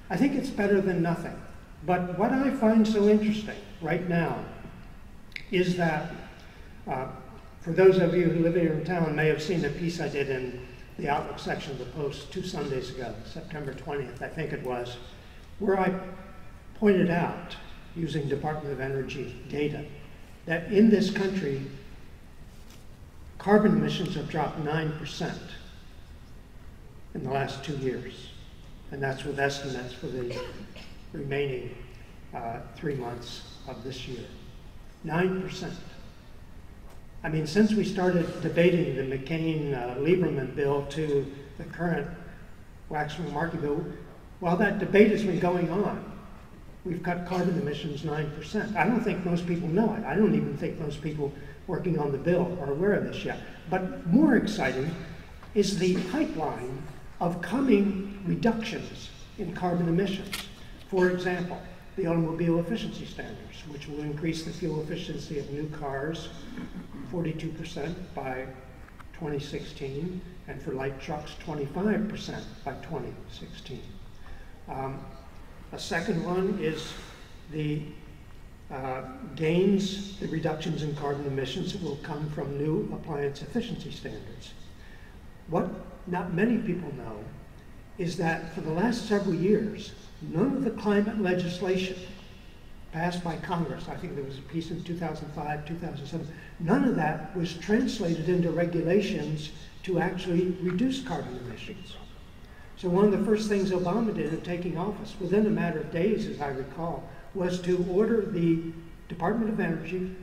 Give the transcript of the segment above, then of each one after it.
I think it's better than nothing. But what I find so interesting right now is that, for those of you who live here in town may have seen a piece I did in the Outlook section of the Post 2 Sundays ago, September 20th, I think it was, where I pointed out, using Department of Energy data, that in this country, carbon emissions have dropped 9% in the last 2 years. And that's with estimates for the remaining 3 months of this year. 9%. I mean, since we started debating the McCain-Lieberman bill to the current Waxman-Markey bill, while that debate has been going on, we've cut carbon emissions 9%. I don't think most people know it. I don't even think most people working on the bill are aware of this yet. But more exciting is the pipeline of coming reductions in carbon emissions. For example, the automobile efficiency standards, which will increase the fuel efficiency of new cars 42% by 2016, and for light trucks 25% by 2016. A second one is the gains, the reductions in carbon emissions that will come from new appliance efficiency standards. What not many people know is that for the last several years, none of the climate legislation passed by Congress, I think there was a piece in 2005, 2007, none of that was translated into regulations to actually reduce carbon emissions. So one of the first things Obama did in taking office, within a matter of days, as I recall, was to order the Department of Energy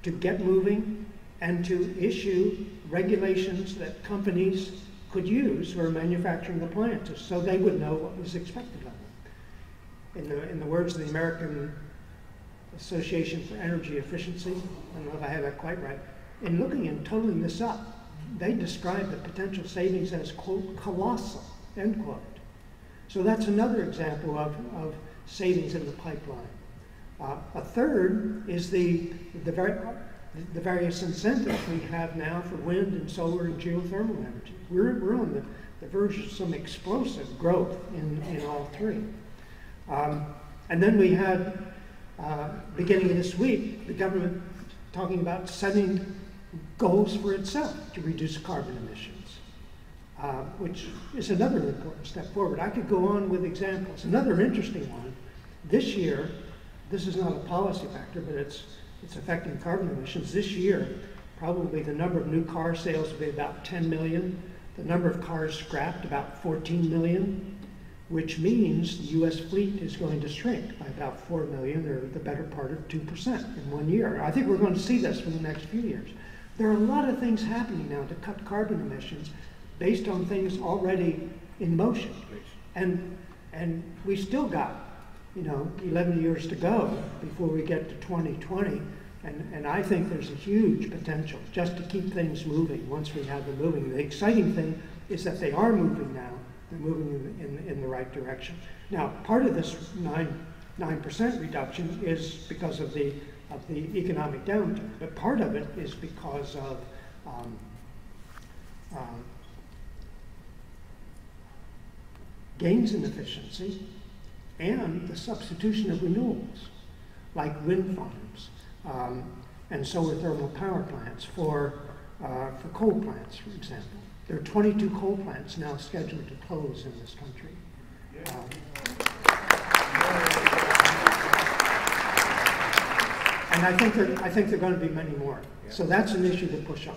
to get moving and to issue regulations that companies could use who are manufacturing appliances, so they would know what was expected of them. In the words of the American Association for Energy Efficiency, I don't know if I have that quite right, in looking and totaling this up, they describe the potential savings as, quote, colossal, end quote. So that's another example of savings in the pipeline. A third is the various incentives we have now for wind and solar and geothermal energy. We're on the verge of some explosive growth in all three. And then we had, beginning of this week, the government talking about setting goals for itself to reduce carbon emissions, which is another important step forward. I could go on with examples. Another interesting one, this year, this is not a policy factor, but it's affecting carbon emissions. This year, probably the number of new car sales will be about 10 million. The number of cars scrapped, about 14 million, which means the US fleet is going to shrink by about 4 million, or the better part of 2% in 1 year. I think we're going to see this for the next few years. There are a lot of things happening now to cut carbon emissions based on things already in motion. And we still got, 11 years to go before we get to 2020. And I think there's a huge potential just to keep things moving once we have them moving. The exciting thing is that they are moving now. They're moving in the right direction. Now, part of this 9% reduction is because of the economic downturn, but part of it is because of gains in efficiency and the substitution of renewables, like wind farms and solar thermal power plants for coal plants, for example. There are 22 coal plants now scheduled to close in this country. And I think there are going to be many more. So that's an issue to push on.